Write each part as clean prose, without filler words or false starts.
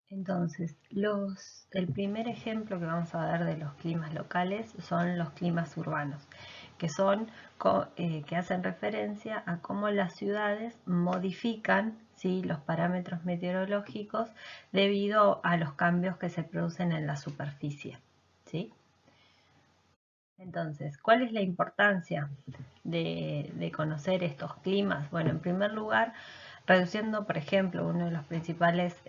Entonces, el primer ejemplo que vamos a ver de los climas locales son los climas urbanos, que que hacen referencia a cómo las ciudades modifican, ¿sí?, los parámetros meteorológicos debido a los cambios que se producen en la superficie, ¿sí? Entonces, ¿cuál es la importancia de conocer estos climas? Bueno, en primer lugar, reduciendo, por ejemplo, uno de los principales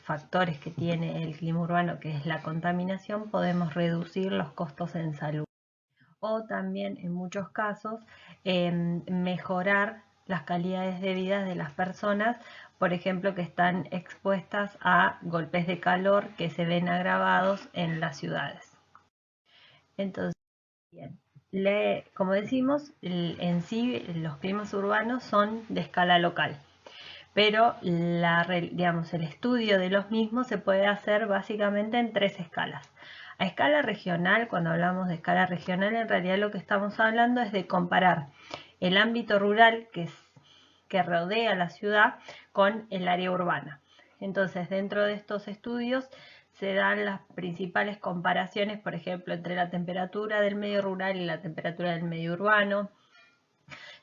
factores que tiene el clima urbano, que es la contaminación, podemos reducir los costos en salud. O también, en muchos casos, mejorar las calidades de vida de las personas, por ejemplo, que están expuestas a golpes de calor que se ven agravados en las ciudades. Entonces, bien, como decimos, en sí los climas urbanos son de escala local, pero digamos, el estudio de los mismos se puede hacer básicamente en tres escalas. A escala regional, cuando hablamos de escala regional, en realidad lo que estamos hablando es de comparar el ámbito rural que rodea la ciudad con el área urbana. Entonces, dentro de estos estudios se dan las principales comparaciones, por ejemplo, entre la temperatura del medio rural y la temperatura del medio urbano,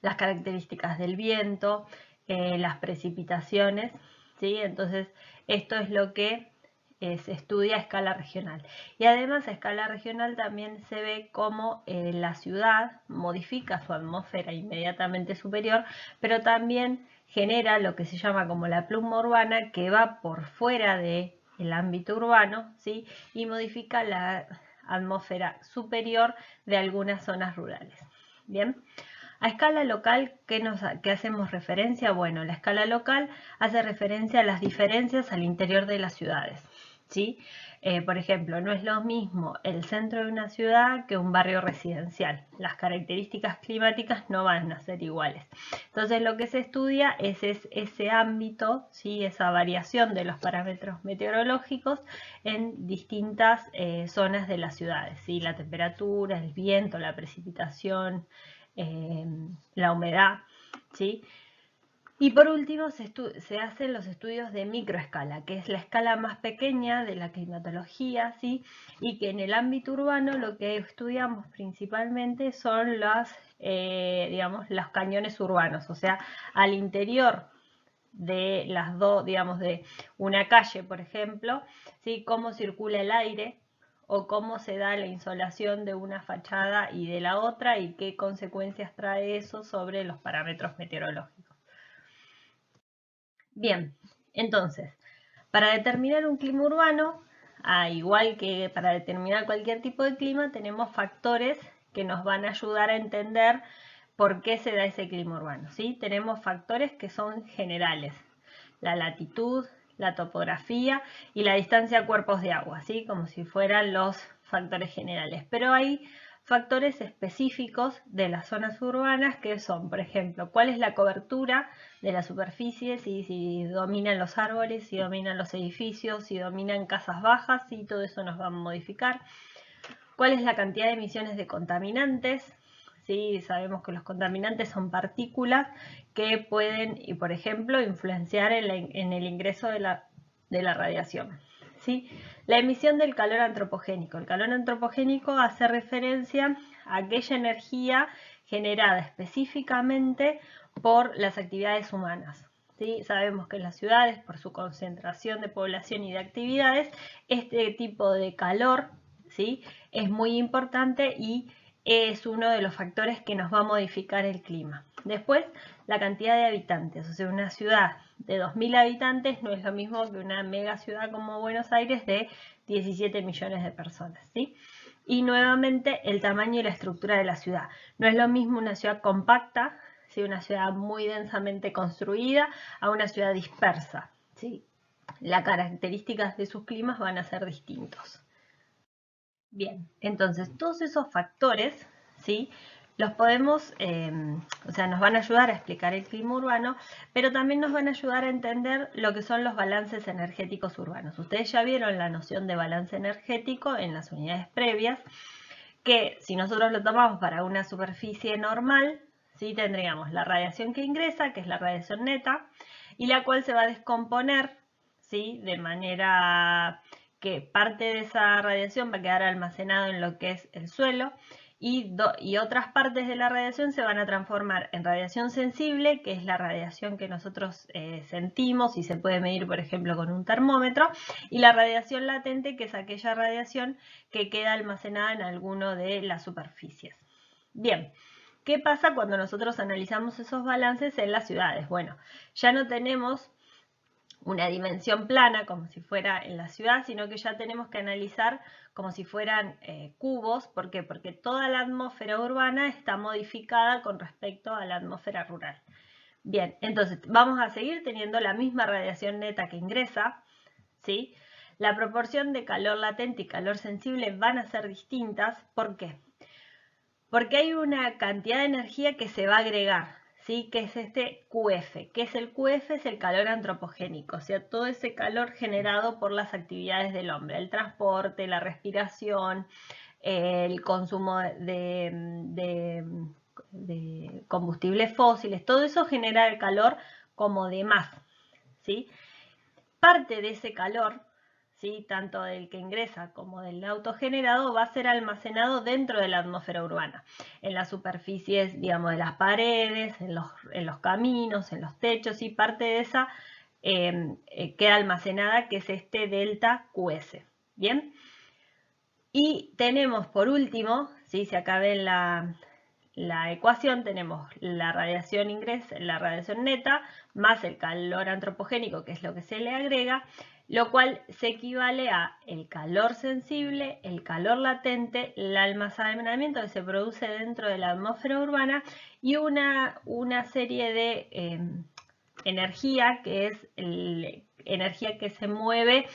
las características del viento, las precipitaciones, ¿sí? Entonces, esto es lo que se estudia a escala regional. Y además a escala regional también se ve cómo la ciudad modifica su atmósfera inmediatamente superior, pero también genera lo que se llama como la pluma urbana, que va por fuera del ámbito urbano, ¿sí?, y modifica la atmósfera superior de algunas zonas rurales. Bien. A escala local, ¿qué hacemos referencia? Bueno, la escala local hace referencia a las diferencias al interior de las ciudades, ¿sí? Por ejemplo, no es lo mismo el centro de una ciudad que un barrio residencial. Las características climáticas no van a ser iguales. Entonces, lo que se estudia es ese ámbito, ¿sí?, esa variación de los parámetros meteorológicos en distintas zonas de las ciudades, ¿sí? La temperatura, el viento, la precipitación, la humedad, ¿sí? Y por último se hacen los estudios de microescala, que es la escala más pequeña de la climatología, ¿sí?, y que en el ámbito urbano lo que estudiamos principalmente son digamos, los cañones urbanos, o sea, al interior de digamos, de una calle, por ejemplo, ¿sí?, cómo circula el aire o cómo se da la insolación de una fachada y de la otra y qué consecuencias trae eso sobre los parámetros meteorológicos. Bien, entonces, para determinar un clima urbano, igual que para determinar cualquier tipo de clima, tenemos factores que nos van a ayudar a entender por qué se da ese clima urbano, ¿sí? Tenemos factores que son generales: la latitud, la topografía y la distancia a cuerpos de agua, ¿sí?, como si fueran los factores generales. Pero hay factores específicos de las zonas urbanas que son, por ejemplo, cuál es la cobertura de la superficie, si dominan los árboles, si dominan los edificios, si dominan casas bajas, y todo eso nos va a modificar. ¿Cuál es la cantidad de emisiones de contaminantes? ¿Sí? Sabemos que los contaminantes son partículas que pueden, por ejemplo, influenciar en el ingreso de la radiación. ¿Sí? La emisión del calor antropogénico. El calor antropogénico hace referencia a aquella energía generada específicamente por las actividades humanas. ¿Sí? Sabemos que en las ciudades, por su concentración de población y de actividades, este tipo de calor, ¿sí?, es muy importante y es uno de los factores que nos va a modificar el clima. Después, la cantidad de habitantes. O sea, una ciudad de 2.000 habitantes no es lo mismo que una mega ciudad como Buenos Aires de 17 millones de personas, ¿sí? Y nuevamente, el tamaño y la estructura de la ciudad. No es lo mismo una ciudad compacta, ¿sí?, una ciudad muy densamente construida, a una ciudad dispersa, ¿sí? Las características de sus climas van a ser distintos. Bien, entonces todos esos factores, ¿sí?, los podemos, o sea, nos van a ayudar a explicar el clima urbano, pero también nos van a ayudar a entender lo que son los balances energéticos urbanos. Ustedes ya vieron la noción de balance energético en las unidades previas, que si nosotros lo tomamos para una superficie normal, ¿sí?, tendríamos la radiación que ingresa, que es la radiación neta, y la cual se va a descomponer ¿sí? De manera que parte de esa radiación va a quedar almacenado en lo que es el suelo y otras partes de la radiación se van a transformar en radiación sensible, que es la radiación que nosotros sentimos y se puede medir, por ejemplo, con un termómetro, y la radiación latente, que es aquella radiación que queda almacenada en alguno de las superficies. Bien, ¿qué pasa cuando nosotros analizamos esos balances en las ciudades? Bueno, ya no tenemos una dimensión plana como si fuera en la ciudad, sino que ya tenemos que analizar como si fueran cubos. ¿Por qué? Porque toda la atmósfera urbana está modificada con respecto a la atmósfera rural. Bien, entonces vamos a seguir teniendo la misma radiación neta que ingresa, ¿sí? La proporción de calor latente y calor sensible van a ser distintas. ¿Por qué? Porque hay una cantidad de energía que se va a agregar, ¿sí? Que es este QF. ¿Qué es el QF? Es el calor antropogénico, o sea, todo ese calor generado por las actividades del hombre, el transporte, la respiración, el consumo de combustibles fósiles, todo eso genera el calor como de más, ¿sí? Parte de ese calor, ¿sí? Tanto del que ingresa como del autogenerado, va a ser almacenado dentro de la atmósfera urbana, en las superficies, digamos, de las paredes, en los caminos, en los techos, y parte de esa queda almacenada, que es este delta QS. ¿Bien? Y tenemos por último, ¿sí? Si acá ven la ecuación, tenemos la radiación la radiación neta más el calor antropogénico, que es lo que se le agrega, lo cual se equivale a el calor sensible, el calor latente, el almacenamiento que se produce dentro de la atmósfera urbana y una serie de energía, que es energía que se mueve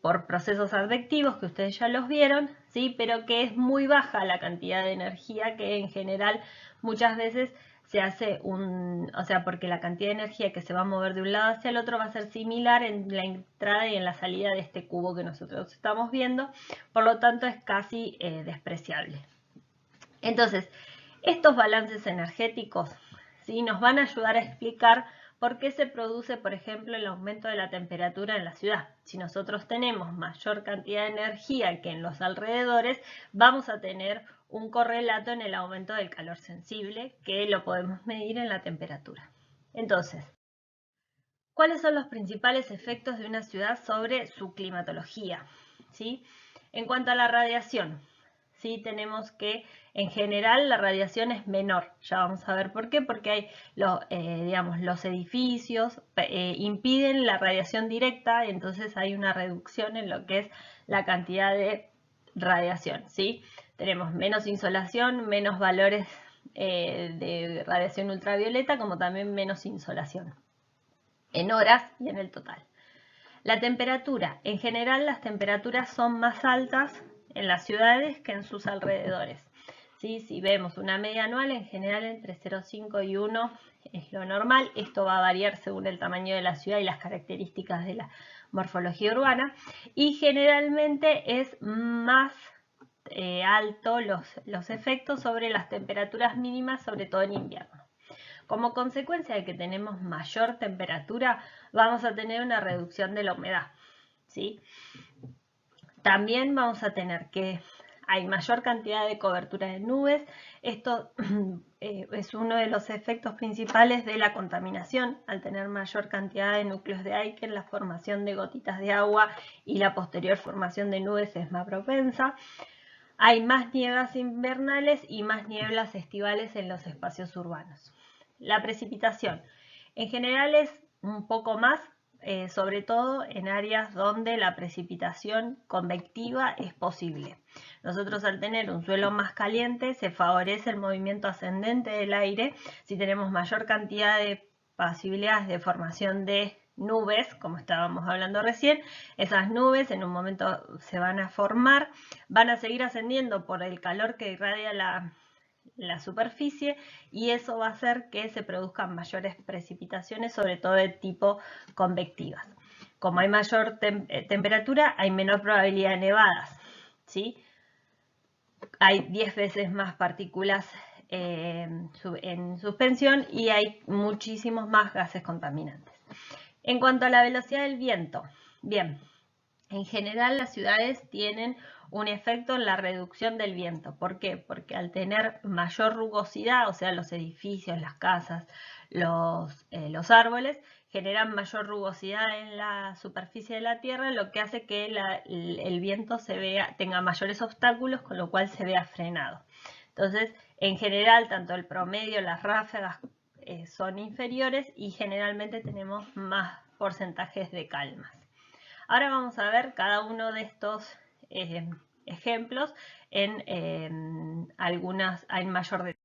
por procesos advectivos, que ustedes ya los vieron, ¿sí? Pero que es muy baja la cantidad de energía, que en general muchas veces se hace o sea, porque la cantidad de energía que se va a mover de un lado hacia el otro va a ser similar en la entrada y en la salida de este cubo que nosotros estamos viendo, por lo tanto es casi despreciable. Entonces, estos balances energéticos, ¿sí? Nos van a ayudar a explicar por qué se produce, por ejemplo, el aumento de la temperatura en la ciudad. Si nosotros tenemos mayor cantidad de energía que en los alrededores, vamos a tener un correlato en el aumento del calor sensible, que lo podemos medir en la temperatura. Entonces, ¿cuáles son los principales efectos de una ciudad sobre su climatología? ¿Sí? En cuanto a la radiación, ¿sí? Tenemos que en general la radiación es menor. Ya vamos a ver por qué. Porque hay digamos, los edificios impiden la radiación directa, y entonces hay una reducción en lo que es la cantidad de radiación, ¿sí? Tenemos menos insolación, menos valores de radiación ultravioleta, como también menos insolación en horas y en el total. La temperatura. En general, las temperaturas son más altas en las ciudades que en sus alrededores. ¿Sí? Si vemos una media anual, en general entre 0,5 y 1 es lo normal. Esto va a variar según el tamaño de la ciudad y las características de la morfología urbana. Y generalmente es más alto los efectos sobre las temperaturas mínimas, sobre todo en invierno. Como consecuencia de que tenemos mayor temperatura, vamos a tener una reducción de la humedad, ¿sí? También vamos a tener que hay mayor cantidad de cobertura de nubes. Esto es uno de los efectos principales de la contaminación. Al tener mayor cantidad de núcleos de Aiken, la formación de gotitas de agua y la posterior formación de nubes es más propensa. Hay más nieblas invernales y más nieblas estivales en los espacios urbanos. La precipitación en general es un poco más, sobre todo en áreas donde la precipitación convectiva es posible. Nosotros, al tener un suelo más caliente, se favorece el movimiento ascendente del aire. Si tenemos mayor cantidad de posibilidades de formación de nubes, como estábamos hablando recién, esas nubes en un momento se van a formar, van a seguir ascendiendo por el calor que irradia la superficie, y eso va a hacer que se produzcan mayores precipitaciones, sobre todo de tipo convectivas. Como hay mayor temperatura, hay menor probabilidad de nevadas, ¿sí? Hay 10 veces más partículas en suspensión y hay muchísimos más gases contaminantes. En cuanto a la velocidad del viento, bien, en general las ciudades tienen un efecto en la reducción del viento. ¿Por qué? Porque al tener mayor rugosidad, o sea, los edificios, las casas, los árboles, generan mayor rugosidad en la superficie de la Tierra, lo que hace que el viento tenga mayores obstáculos, con lo cual se vea frenado. Entonces, en general, tanto el promedio, las ráfagas son inferiores y generalmente tenemos más porcentajes de calmas. Ahora vamos a ver cada uno de estos ejemplos en mayor detalle.